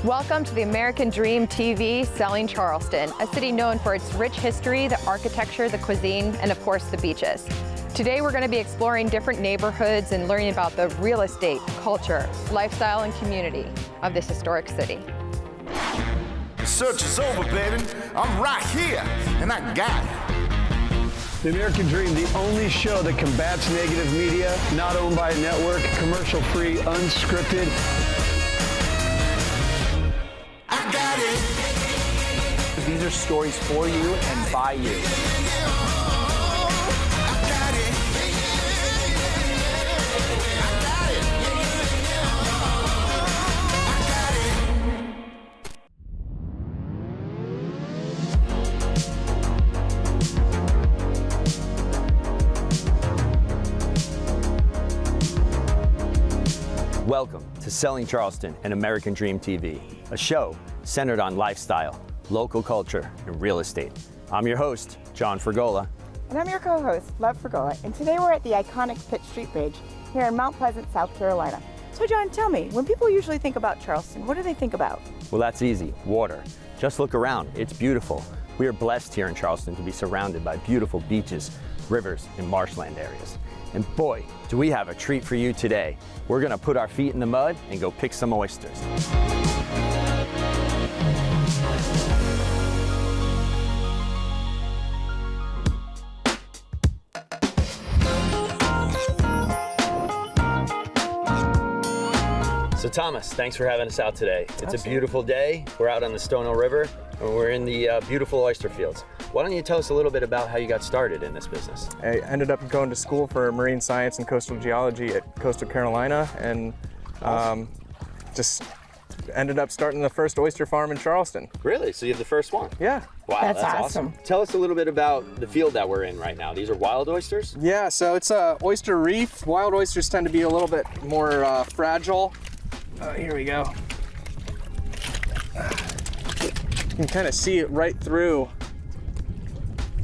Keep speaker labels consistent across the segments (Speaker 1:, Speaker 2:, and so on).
Speaker 1: Welcome to the American Dream TV Selling Charleston, a city known for its rich history, the architecture, the cuisine, and of course the beaches. Today we're going to be exploring different neighborhoods and learning about the real estate, culture, lifestyle, and community of this historic city.
Speaker 2: The search is over, baby. I'm right here, and I got it.
Speaker 3: The American Dream, the only show that combats negative media, not owned by a network, commercial-free, unscripted.
Speaker 2: I got it.
Speaker 4: These are stories for you and by you.
Speaker 2: I got it.
Speaker 5: Welcome to Selling Charleston and American Dream TV, a show centered on lifestyle, local culture, and real estate. I'm your host, John Fergola.
Speaker 6: And I'm your co-host, Love Fergola, and today we're at the iconic Pitt Street Bridge here in Mount Pleasant, South Carolina. So John, tell me, when people usually think about Charleston, what do they think about?
Speaker 5: Well, that's easy, water. Just look around, it's beautiful. We are blessed here in Charleston to be surrounded by beautiful beaches, rivers, and marshland areas. And boy, do we have a treat for you today. We're gonna put our feet in the mud and go pick some oysters. So Thomas, thanks for having us out today. It's a beautiful day. We're out on the Stono River and we're in the beautiful oyster fields. Why don't you tell us a little bit about how you got started in this business?
Speaker 7: I ended up going to school for marine science and coastal geology at Coastal Carolina, and just ended up starting the first oyster farm in Charleston.
Speaker 5: Really? So you have the first one?
Speaker 7: Yeah.
Speaker 5: Wow,
Speaker 6: That's awesome.
Speaker 5: Tell us a little bit about the field that we're in right now. These are wild oysters?
Speaker 7: Yeah, so it's a oyster reef. Wild oysters tend to be a little bit more fragile. Here we go. You can kind of see it right through.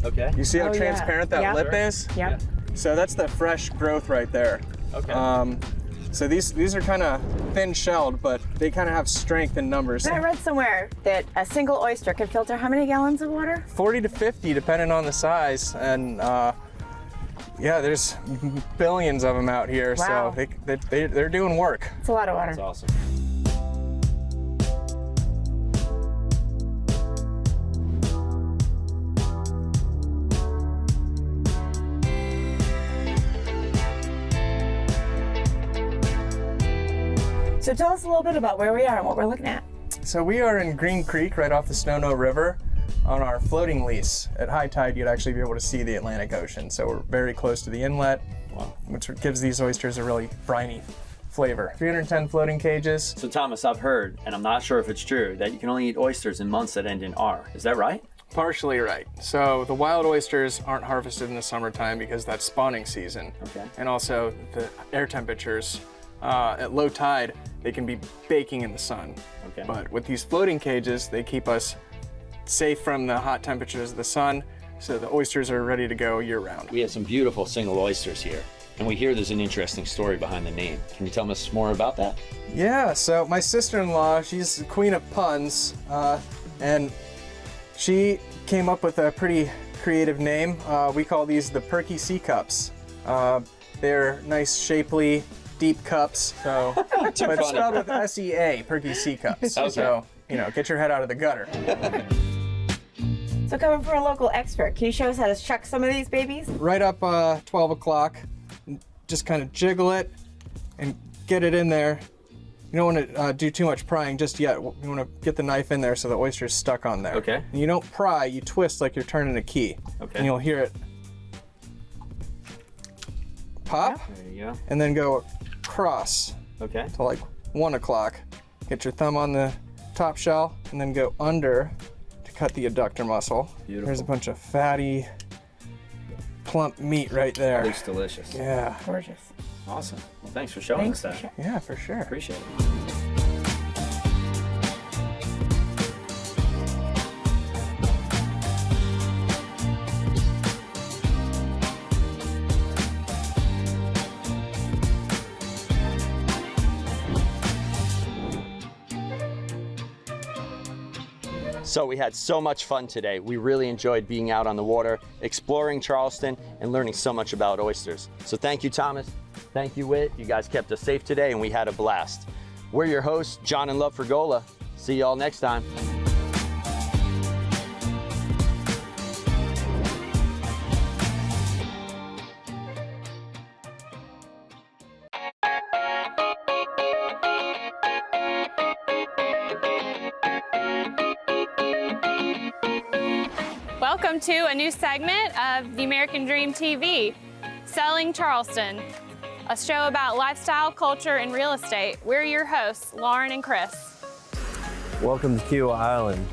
Speaker 5: Okay.
Speaker 7: You see how transparent that lip is?
Speaker 6: Yep.
Speaker 7: So that's the fresh growth right there.
Speaker 5: Okay.
Speaker 7: So these are kind of thin-shelled, but they kind of have strength in numbers.
Speaker 6: I read somewhere that a single oyster can filter how many gallons of water?
Speaker 7: 40 to 50, depending on the size, and yeah, there's billions of them out here.
Speaker 6: Wow.
Speaker 7: So they're doing work.
Speaker 6: It's a lot of water.
Speaker 5: That's awesome.
Speaker 6: So tell us a little bit about where we are and what we're looking at.
Speaker 7: So we are in Green Creek, right off the Stono River, on our floating lease. At high tide, you'd actually be able to see the Atlantic Ocean. So we're very close to the inlet, which gives these oysters a really briny flavor. 310 floating cages.
Speaker 5: So Thomas, I've heard, and I'm not sure if it's true, that you can only eat oysters in months that end in R. Is that right?
Speaker 7: Partially right. So the wild oysters aren't harvested in the summertime because that's spawning season.
Speaker 5: Okay.
Speaker 7: And also the air temperatures at low tide, they can be baking in the sun.
Speaker 5: Okay.
Speaker 7: But with these floating cages, they keep us safe from the hot temperatures of the sun, so the oysters are ready to go year round.
Speaker 5: We have some beautiful single oysters here, and we hear there's an interesting story behind the name. Can you tell us more about that?
Speaker 7: Yeah, so my sister-in-law, she's the queen of puns, and she came up with a pretty creative name. We call these the Perky Sea Cups. They're nice, shapely, deep cups, so but spelled with S-E-A, Perky Sea Cups.
Speaker 5: Okay.
Speaker 7: So, you know, get your head out of the gutter.
Speaker 6: So coming from a local expert, can you show us how to shuck some of these babies?
Speaker 7: Right up 12 o'clock, just kind of jiggle it and get it in there. You don't want to do too much prying just yet. You want to get the knife in there so the oyster's stuck on there.
Speaker 5: Okay.
Speaker 7: And you don't pry, you twist like you're turning a key.
Speaker 5: Okay.
Speaker 7: And you'll hear it pop,
Speaker 5: There you go.
Speaker 7: and then go across
Speaker 5: Okay.
Speaker 7: to like 1 o'clock. Get your thumb on the top shell and then go under to cut the adductor muscle.
Speaker 5: Beautiful.
Speaker 7: There's a bunch of fatty, plump meat right there.
Speaker 5: Looks delicious.
Speaker 7: Yeah.
Speaker 6: Gorgeous.
Speaker 5: Awesome. Well, thanks for showing
Speaker 6: Thanks
Speaker 5: us
Speaker 6: for
Speaker 5: that.
Speaker 7: Yeah, for sure.
Speaker 5: Appreciate it. So we had so much fun today. We really enjoyed being out on the water, exploring Charleston, and learning so much about oysters. So thank you, Thomas. Thank you, Whit. You guys kept us safe today, and we had a blast. We're your hosts, John and Love Fergola. See y'all next time.
Speaker 8: Welcome to a new segment of the American Dream TV, Selling Charleston, a show about lifestyle, culture, and real estate. We're your hosts, Lauren and Chris.
Speaker 9: Welcome to Kiawah Island.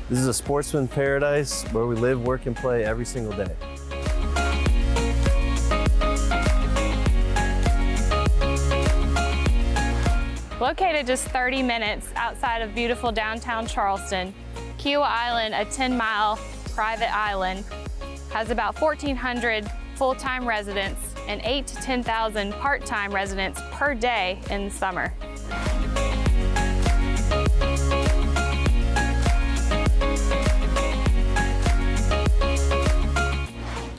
Speaker 9: This is a sportsman's paradise where we live, work, and play every single day.
Speaker 8: Located just 30 minutes outside of beautiful downtown Charleston, Kiawah Island, a 10-mile private island, has about 1,400 full-time residents and 8,000 to 10,000 part-time residents per day in the summer.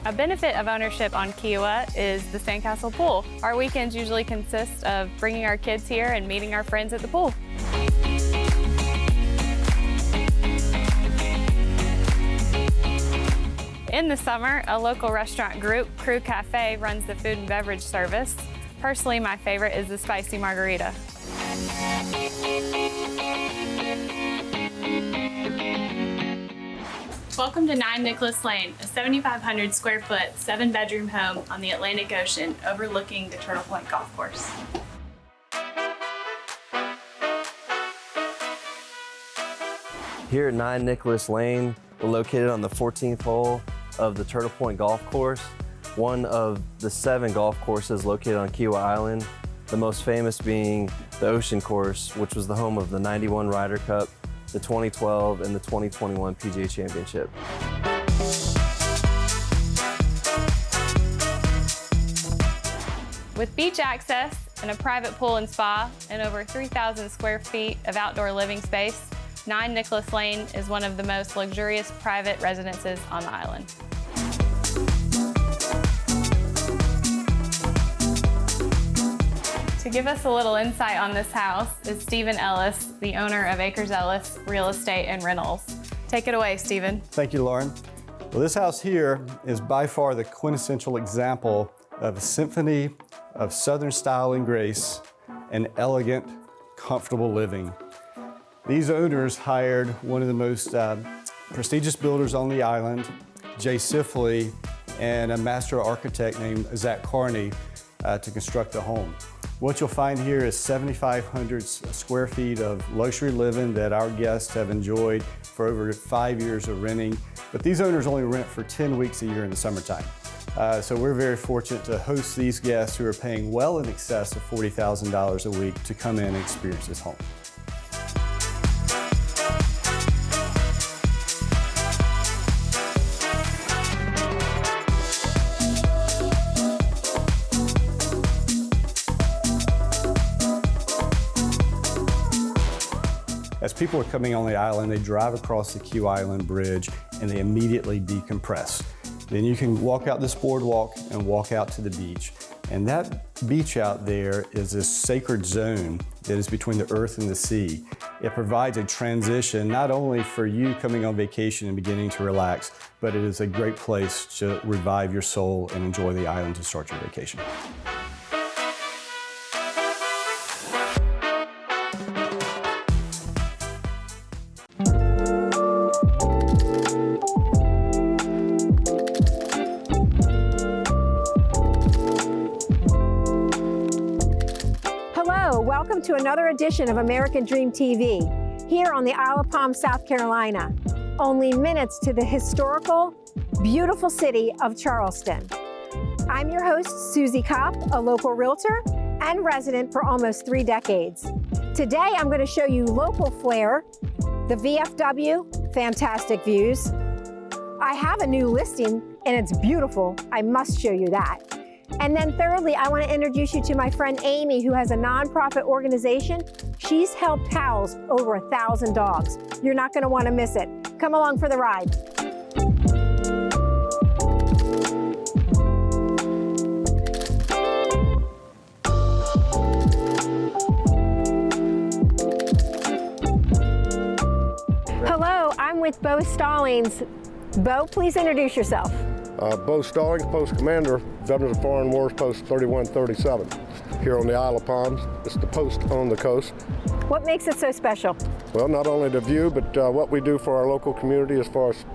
Speaker 8: A benefit of ownership on Kiawah is the Sandcastle Pool. Our weekends usually consist of bringing our kids here and meeting our friends at the pool. In the summer, a local restaurant group, Crew Cafe, runs the food and beverage service. Personally, my favorite is the spicy margarita. Welcome to 9 Nicholas Lane, a 7,500 square foot, 7-bedroom home on the Atlantic Ocean overlooking the Turtle Point Golf Course.
Speaker 9: Here at 9 Nicholas Lane, we're located on the 14th hole of the Turtle Point Golf Course, one of the 7 golf courses located on Kiawah Island, the most famous being the Ocean Course, which was the home of the 91 Ryder Cup, the 2012, and the 2021 PGA Championship.
Speaker 8: With beach access and a private pool and spa and over 3,000 square feet of outdoor living space, 9 Nicholas Lane is one of the most luxurious private residences on the island. To give us a little insight on this house is Stephen Ellis, the owner of Acres Ellis Real Estate and Rentals. Take it away, Stephen.
Speaker 10: Thank you, Lauren. Well, this house here is by far the quintessential example of a symphony of Southern style and grace and elegant, comfortable living. These owners hired one of the most prestigious builders on the island, Jay Sifley, and a master architect named Zach Carney to construct the home. What you'll find here is 7,500 square feet of luxury living that our guests have enjoyed for over 5 years of renting, but these owners only rent for 10 weeks a year in the summertime. So we're very fortunate to host these guests who are paying well in excess of $40,000 a week to come in and experience this home. As people are coming on the island, they drive across the Kiawah Island Bridge and they immediately decompress. Then you can walk out this boardwalk and walk out to the beach. And that beach out there is this sacred zone that is between the earth and the sea. It provides a transition not only for you coming on vacation and beginning to relax, but it is a great place to revive your soul and enjoy the island to start your vacation.
Speaker 11: Welcome to another edition of American Dream TV, here on the Isle of Palm, South Carolina, only minutes to the historical, beautiful city of Charleston. I'm your host, Susie Kopp, a local realtor and resident for almost 3 decades. Today, I'm going to show you local flair, the VFW, fantastic views. I have a new listing and it's beautiful. I must show you that. And then thirdly, I want to introduce you to my friend Amy, who has a nonprofit organization. She's helped house over 1,000 dogs. You're not going to want to miss it. Come along for the ride. Hello, I'm with Bo Stallings. Bo, please introduce yourself.
Speaker 12: Bo Stallings, Post Commander, Veterans of Foreign Wars, Post 3137. Here on the Isle of Palms. It's the post on the coast.
Speaker 11: What makes it so special?
Speaker 12: Well, not only the view, but what we do for our local community as far as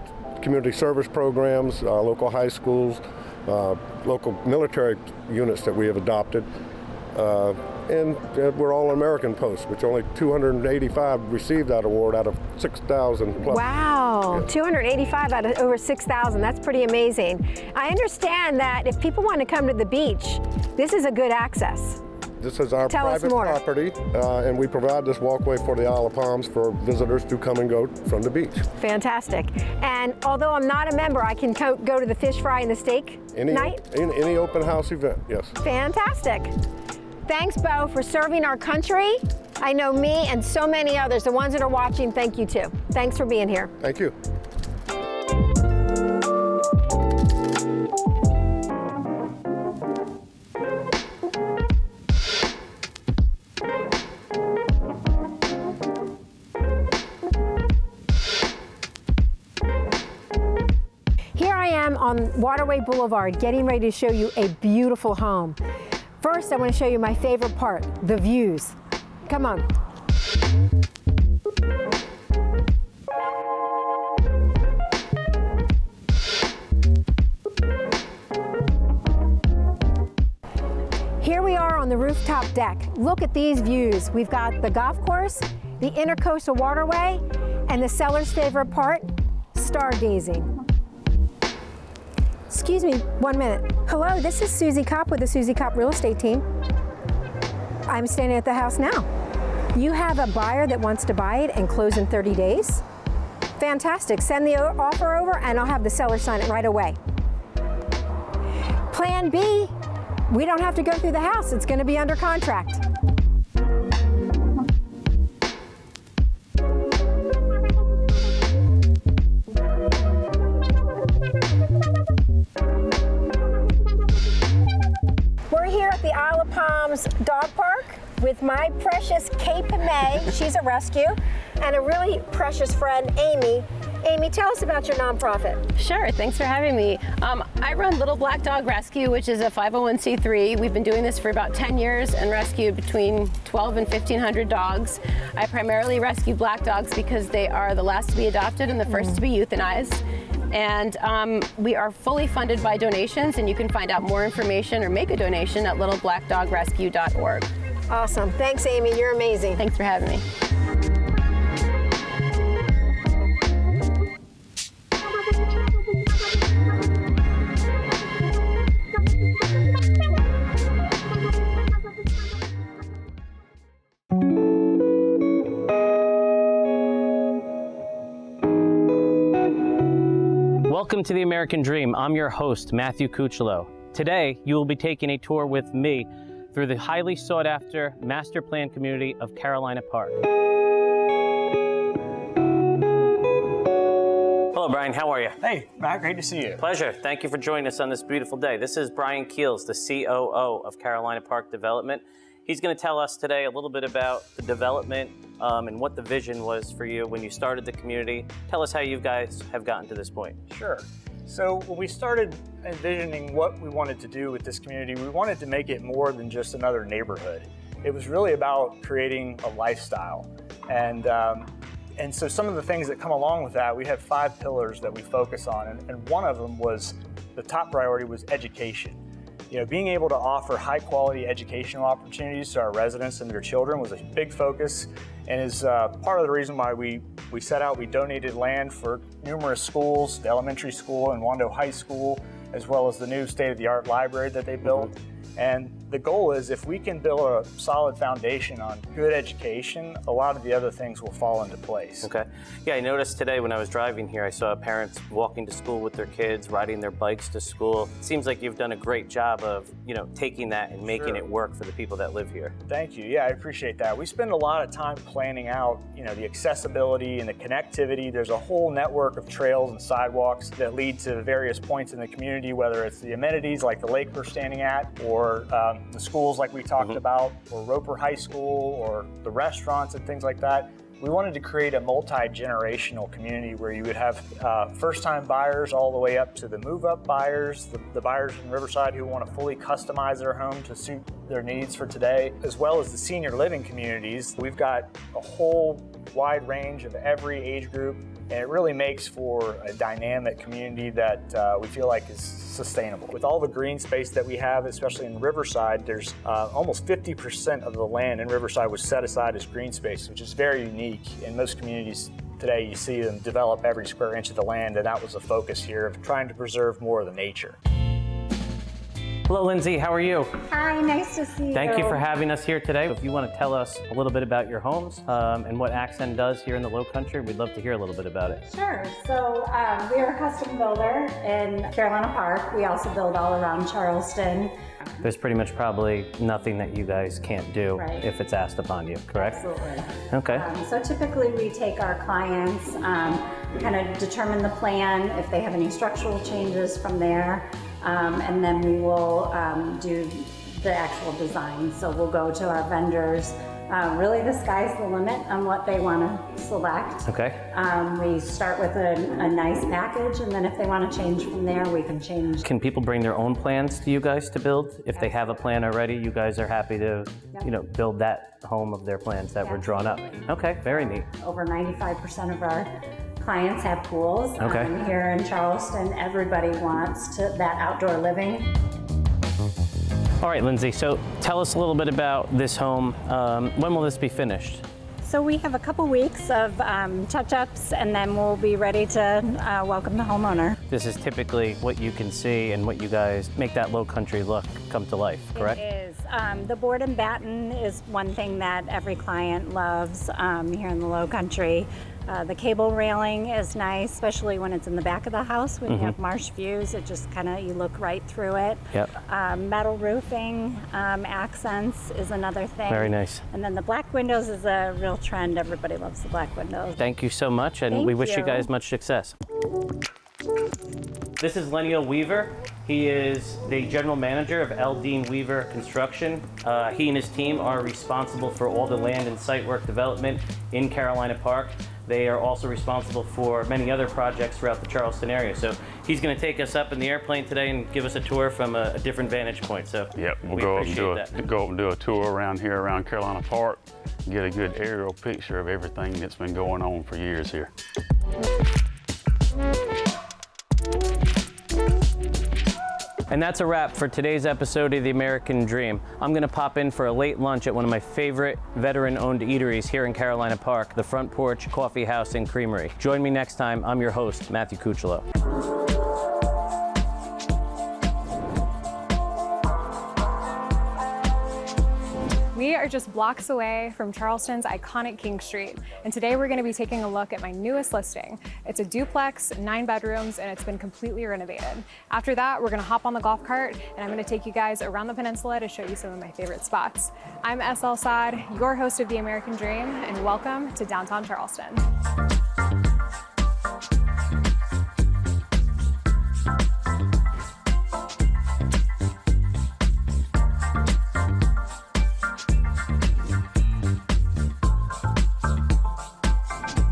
Speaker 12: community service programs, local high schools, local military units that we have adopted. And we're all American posts, which only 285 received that award out of 6,000 plus.
Speaker 11: Wow,
Speaker 12: Yeah.
Speaker 11: 285 out of over 6,000. That's pretty amazing. I understand that if people want to come to the beach, this is a good access.
Speaker 12: This is our
Speaker 11: Tell us
Speaker 12: private
Speaker 11: more.
Speaker 12: property, and we provide this walkway for the Isle of Palms for visitors to come and go from the beach.
Speaker 11: Fantastic. And although I'm not a member, I can go to the fish fry and the steak night?
Speaker 12: Any open house event, yes.
Speaker 11: Fantastic. Thanks, Bo, for serving our country. I know me and so many others, the ones that are watching, thank you too. Thanks for being here.
Speaker 12: Thank you.
Speaker 11: Here I am on Waterway Boulevard, getting ready to show you a beautiful home. First, I want to show you my favorite part, the views. Come on. Here we are on the rooftop deck. Look at these views. We've got the golf course, the Intercoastal Waterway, and the seller's favorite part, stargazing. Excuse me, 1 minute. Hello, this is Susie Kopp with the Susie Kopp Real Estate Team. I'm standing at the house now. You have a buyer that wants to buy it and close in 30 days? Fantastic, send the offer over and I'll have the seller sign it right away. Plan B, we don't have to go through the house, it's gonna be under contract. We're here at the Isle of Palms Dog Park with my precious Cape May. She's a rescue, and a really precious friend, Amy. Amy, tell us about your nonprofit.
Speaker 13: Sure, thanks for having me. I run Little Black Dog Rescue, which is a 501c3. We've been doing this for about 10 years and rescued between 12 and 1,500 dogs. I primarily rescue black dogs because they are the last to be adopted and the first to be euthanized. And we are fully funded by donations, and you can find out more information or make a donation at littleblackdogrescue.org.
Speaker 11: Awesome. Thanks, Amy. You're amazing.
Speaker 13: Thanks for having me.
Speaker 14: Welcome to the American Dream. I'm your host, Matthew Cucciolo. Today, you will be taking a tour with me through the highly sought after master plan community of Carolina Park. Hello, Brian. How are you?
Speaker 15: Hey, Matt. Great to see you.
Speaker 14: Pleasure. Thank you for joining us on this beautiful day. This is Brian Keels, the COO of Carolina Park Development. He's going to tell us today a little bit about the development and what the vision was for you when you started the community. Tell us how you guys have gotten to this point.
Speaker 15: Sure. So when we started envisioning what we wanted to do with this community, we wanted to make it more than just another neighborhood. It was really about creating a lifestyle. And so some of the things that come along with that, we have 5 pillars that we focus on. And one of them was, the top priority was education. You know, being able to offer high quality educational opportunities to our residents and their children was a big focus, and is part of the reason why we set out. We donated land for numerous schools, the elementary school and Wando High School, as well as the new state-of-the-art library that they built. And the goal is if we can build a solid foundation on good education, a lot of the other things will fall into place.
Speaker 14: Okay. Yeah, I noticed today when I was driving here, I saw parents walking to school with their kids, riding their bikes to school. It seems like you've done a great job of, taking that and making it work for the people that live here.
Speaker 15: Thank you. Yeah, I appreciate that. We spend a lot of time planning out, the accessibility and the connectivity. There's a whole network of trails and sidewalks that lead to various points in the community, whether it's the amenities like the lake we're standing at, or the schools like we talked about, or Roper High School, or the restaurants and things like that. We wanted to create a multi-generational community where you would have first-time buyers all the way up to the move-up buyers, the buyers in Riverside who want to fully customize their home to suit their needs for today, as well as the senior living communities. We've got a whole wide range of every age group, and it really makes for a dynamic community that we feel like is sustainable. With all the green space that we have, especially in Riverside, there's almost 50% of the land in Riverside was set aside as green space, which is very unique. In most communities today, you see them develop every square inch of the land, and that was the focus here of trying to preserve more of the nature.
Speaker 14: Hello, Lindsay. How are you?
Speaker 16: Hi, nice to see you.
Speaker 14: Thank you for having us here today. If you want to tell us a little bit about your homes and what Accent does here in the Low Country, we'd love to hear a little bit about it.
Speaker 16: Sure. So we are a custom builder in Carolina Park. We also build all around Charleston.
Speaker 14: There's pretty much probably nothing that you guys can't do if it's asked upon you, correct?
Speaker 16: Absolutely.
Speaker 14: Okay.
Speaker 16: So typically we take our clients, kind of determine the plan, if they have any structural changes from there, and then we will do the actual design. So we'll go to our vendors. Really, the sky's the limit on what they want to select.
Speaker 14: Okay.
Speaker 16: We start with a nice package, and then if they want to change from there, we can change.
Speaker 14: Can people bring their own plans to you guys to build? If they have a plan already, you guys are happy to, build that home of their plans that were drawn up. Okay, very neat.
Speaker 16: Over 95% of our clients have pools.
Speaker 14: Okay.
Speaker 16: Here in Charleston, everybody wants that outdoor living.
Speaker 14: All right, Lindsay, so tell us a little bit about this home. When will this be finished?
Speaker 16: So we have a couple weeks of touch-ups, and then we'll be ready to welcome the homeowner.
Speaker 14: This is typically what you can see and what you guys make that Low Country look come to life, correct?
Speaker 16: It is. The board and batten is one thing that every client loves here in the Low Country. The cable railing is nice, especially when it's in the back of the house. When you have marsh views, it just you look right through it.
Speaker 14: Yep.
Speaker 16: Metal roofing, accents is another thing.
Speaker 14: Very nice.
Speaker 16: And then the black windows is a real trend. Everybody loves the black windows.
Speaker 14: Thank you so much, and we wish you guys much success. This is Lenniel Weaver. He is the general manager of L. Dean Weaver Construction. He and his team are responsible for all the land and site work development in Carolina Park. They are also responsible for many other projects throughout the Charleston area. So he's going to take us up in the airplane today and give us a tour from a different vantage point. So
Speaker 17: yep, we'll go up and do a tour around here, around Carolina Park, get a good aerial picture of everything that's been going on for years here.
Speaker 14: And that's a wrap for today's episode of The American Dream. I'm gonna pop in for a late lunch at one of my favorite veteran-owned eateries here in Carolina Park, the Front Porch Coffee House and Creamery. Join me next time. I'm your host, Matthew Cucciolo.
Speaker 1: We are just blocks away from Charleston's iconic King Street, and today we're going to be taking a look at my newest listing. It's a duplex, 9 bedrooms, and it's been completely renovated. After that, we're going to hop on the golf cart, and I'm going to take you guys around the peninsula to show you some of my favorite spots. I'm S.L. Saad, your host of The American Dream, and welcome to downtown Charleston.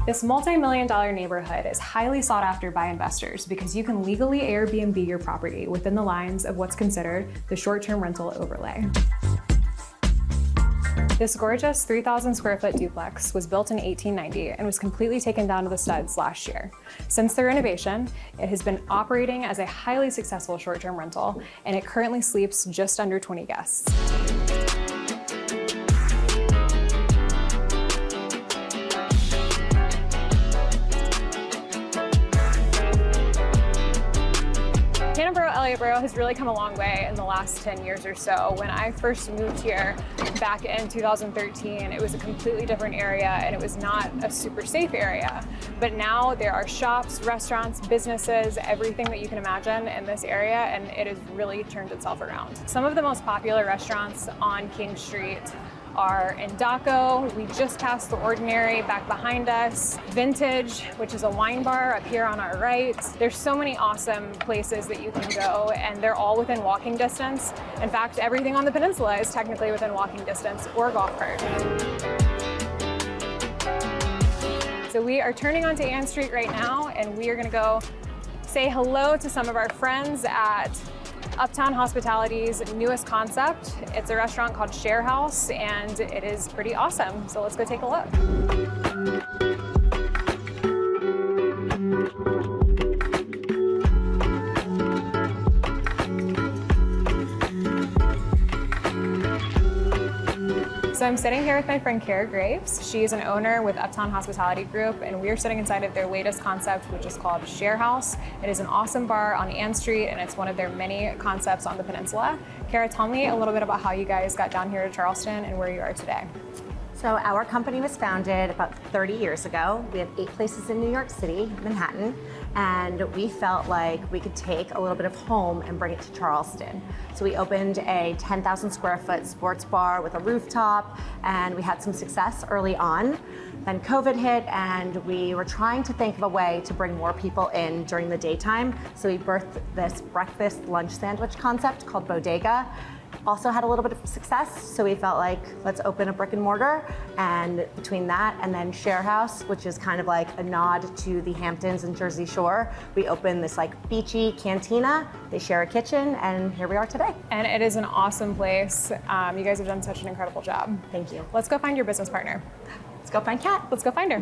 Speaker 1: This multi-million-dollar neighborhood is highly sought after by investors because you can legally Airbnb your property within the lines of what's considered the short-term rental overlay. This gorgeous 3,000 square foot duplex was built in 1890 and was completely taken down to the studs last year. Since the renovation, it has been operating as a highly successful short-term rental, and it currently sleeps just under 20 guests. Ontario has really come a long way in the last 10 years or so. When I first moved here back in 2013, it was a completely different area and it was not a super safe area. But now there are shops, restaurants, businesses, everything that you can imagine in this area, and it has really turned itself around. Some of the most popular restaurants on King Street are Indako, we just passed The Ordinary back behind us, Vintage, which is a wine bar up here on our right. There's so many awesome places that you can go, and they're all within walking distance. In fact, everything on the peninsula is technically within walking distance or golf cart. So we are turning onto Ann Street right now, and we are gonna go say hello to some of our friends at Uptown Hospitality's newest concept. It's a restaurant called Share House, and it is pretty awesome. So let's go take a look. So I'm sitting here with my friend Kara Graves. She is an owner with Uptown Hospitality Group, and we are sitting inside of their latest concept, which is called Share House. It is an awesome bar on Ann Street, and it's one of their many concepts on the peninsula. Kara, tell me a little bit about how you guys got down here to Charleston and where you are today.
Speaker 18: So our company was founded about 30 years ago. We have 8 places in New York City, Manhattan, and we felt like we could take a little bit of home and bring it to Charleston. So we opened a 10,000 square foot sports bar with a rooftop, and we had some success early on. Then COVID hit, and we were trying to think of a way to bring more people in during the daytime. So we birthed this breakfast lunch sandwich concept called Bodega. Also had a little bit of success, so we felt like let's open a brick and mortar, and between that and then Share House, which is kind of like a nod to the Hamptons and Jersey Shore, we opened this like beachy cantina. They share a kitchen, and here we are today.
Speaker 1: And it is an awesome place. You guys have done such an incredible job.
Speaker 18: Thank you.
Speaker 1: Let's go find your business partner.
Speaker 18: Let's go find Kat.
Speaker 1: Let's go find her.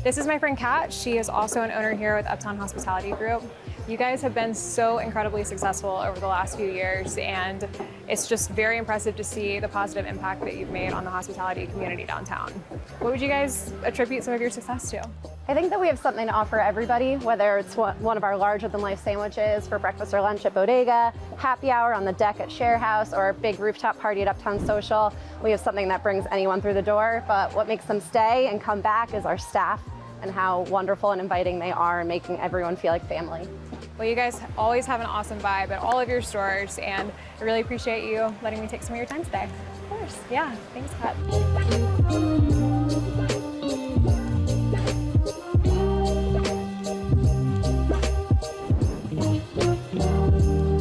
Speaker 1: This is my friend Kat. She is also an owner here with Uptown Hospitality Group. You guys have been so incredibly successful over the last few years, and it's just very impressive to see the positive impact that you've made on the hospitality community downtown. What would you guys attribute some of your success to?
Speaker 19: I think that we have something to offer everybody, whether it's one of our larger-than-life sandwiches for breakfast or lunch at Bodega, happy hour on the deck at Share House, or a big rooftop party at Uptown Social. We have something that brings anyone through the door, but what makes them stay and come back is our staff and how wonderful and inviting they are and making everyone feel like family.
Speaker 1: Well, you guys always have an awesome vibe at all of your stores, and I really appreciate you letting me take some of your time today. Of course. Yeah, thanks, Kat.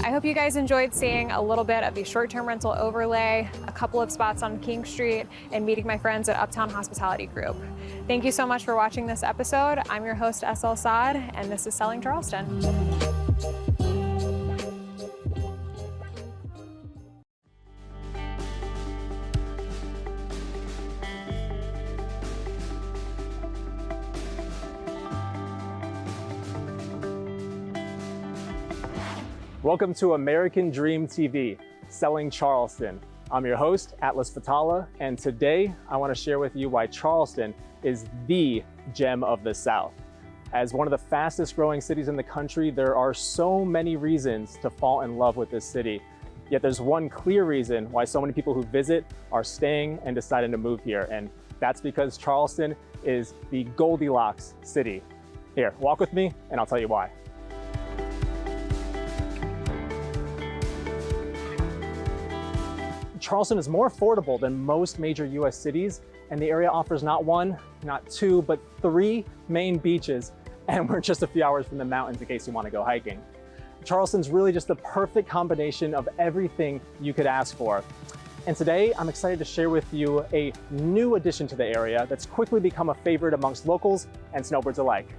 Speaker 1: I hope you guys enjoyed seeing a little bit of the short-term rental overlay, a couple of spots on King Street, and meeting my friends at Uptown Hospitality Group. Thank you so much for watching this episode. I'm your host, SL Saad, and this is Selling Charleston.
Speaker 20: Welcome to American Dream TV, Selling Charleston. I'm your host, Atlas Fatala, and today I want to share with you why Charleston is the gem of the South. As one of the fastest growing cities in the country, there are so many reasons to fall in love with this city. Yet there's one clear reason why so many people who visit are staying and deciding to move here, and that's because Charleston is the Goldilocks city. Here, walk with me and I'll tell you why. Charleston is more affordable than most major US cities, and the area offers not one, not two, but 3 main beaches, and we're just a few hours from the mountains in case you want to go hiking. Charleston's really just the perfect combination of everything you could ask for. And today, I'm excited to share with you a new addition to the area that's quickly become a favorite amongst locals and snowbirds alike.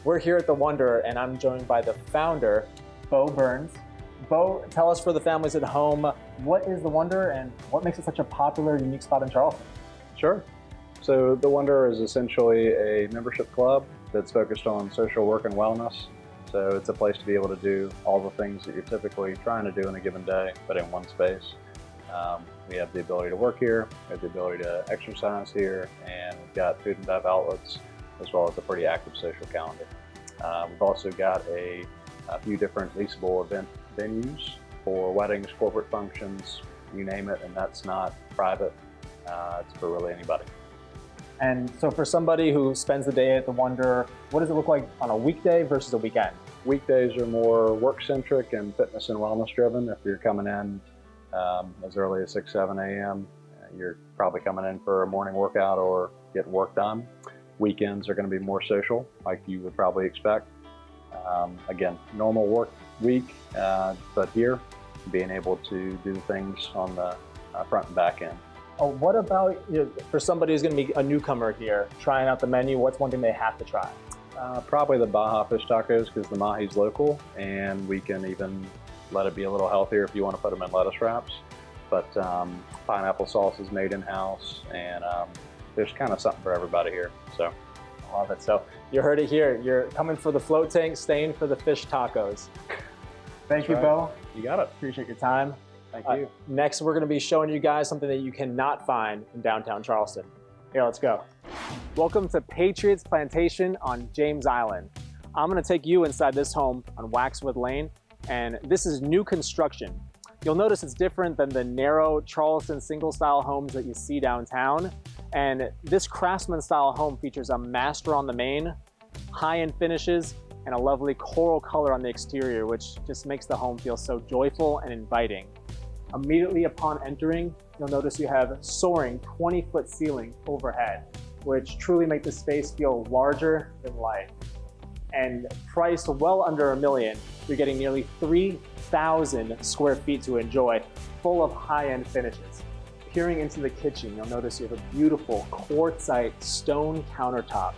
Speaker 20: We're here at The Wonder, and I'm joined by the founder, Bo Burns. Bo, tell us for the families at home, what is The Wonder and what makes it such a popular, unique spot in Charleston?
Speaker 21: Sure. So The Wonder is essentially a membership club that's focused on social work and wellness. So it's a place to be able to do all the things that you're typically trying to do in a given day, but in one space. We have the ability to work here, we have the ability to exercise here, and we've got food and bev outlets, as well as a pretty active social calendar. We've also got a few different leasable event venues for weddings, corporate functions, you name it, and that's not private, it's for really anybody.
Speaker 20: And so for somebody who spends the day at the Wonder, what does it look like on a weekday versus a weekend?
Speaker 21: Weekdays are more work-centric and fitness and wellness-driven. If you're coming in as early as 6, 7 a.m., you're probably coming in for a morning workout or getting work done. Weekends are going to be more social, like you would probably expect. Again, normal work week, but here, being able to do things on the front and back end.
Speaker 20: Oh, what about, for somebody who's going to be a newcomer here, trying out the menu, what's one thing they have to try?
Speaker 21: Probably the Baja fish tacos, because the mahi's local, and we can even let it be a little healthier if you want to put them in lettuce wraps. But pineapple sauce is made in-house, and there's kind of something for everybody here. So,
Speaker 20: I love it. So you heard it here. You're coming for the float tank, staying for the fish tacos. Thank you, Bo.
Speaker 21: You got it.
Speaker 20: Appreciate your time.
Speaker 21: Thank you.
Speaker 20: Next, we're going to be showing you guys something that you cannot find in downtown Charleston. Here, let's go. Welcome to Patriots Plantation on James Island. I'm going to take you inside this home on Waxwood Lane, and this is new construction. You'll notice it's different than the narrow Charleston single-style homes that you see downtown. And this craftsman-style home features a master on the main, high-end finishes, and a lovely coral color on the exterior, which just makes the home feel so joyful and inviting. Immediately upon entering, you'll notice you have soaring 20-foot ceiling overhead, which truly make the space feel larger than life. And priced well under $1 million, you're getting nearly 3,000 square feet to enjoy, full of high-end finishes. Peering into the kitchen, you'll notice you have a beautiful quartzite stone countertop.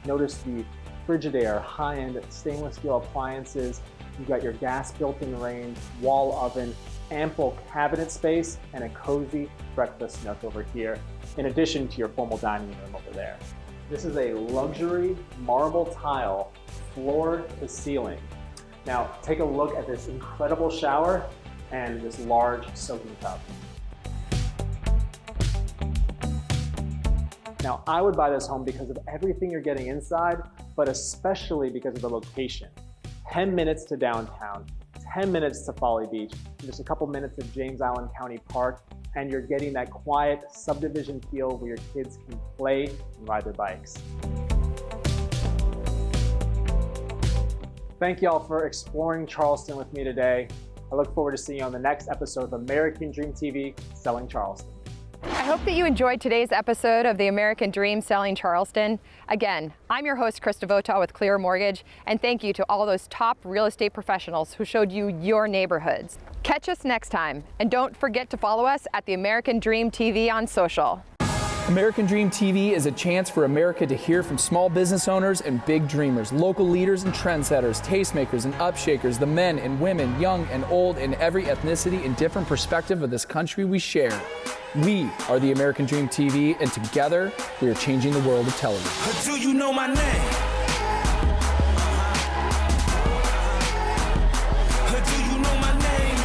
Speaker 20: Notice the Frigidaire high-end stainless steel appliances. You've got your gas built-in range, wall oven, ample cabinet space, and a cozy breakfast nook over here, in addition to your formal dining room over there. This is a luxury marble tile, floor to ceiling. Now, take a look at this incredible shower and this large soaking tub. Now, I would buy this home because of everything you're getting inside, but especially because of the location. 10 minutes to downtown, 10 minutes to Folly Beach, and just a couple minutes of James Island County Park, and you're getting that quiet subdivision feel where your kids can play and ride their bikes. Thank y'all for exploring Charleston with me today. I look forward to seeing you on the next episode of American Dream TV, Selling Charleston.
Speaker 1: I hope that you enjoyed today's episode of the American Dream Selling Charleston. Again, I'm your host, Chris DeVota with Clear Mortgage, and thank you to all those top real estate professionals who showed you your neighborhoods. Catch us next time, and don't forget to follow us at the American Dream TV on social.
Speaker 3: American Dream TV is a chance for America to hear from small business owners and big dreamers, local leaders and trendsetters, tastemakers and upshakers, the men and women, young and old, in every ethnicity and different perspective of this country we share. We are the American Dream TV, and together we are changing the world of television.
Speaker 2: Do you know my name? Do you know my name?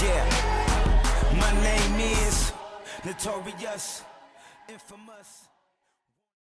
Speaker 2: Yeah, my name is Notorious, Infamous.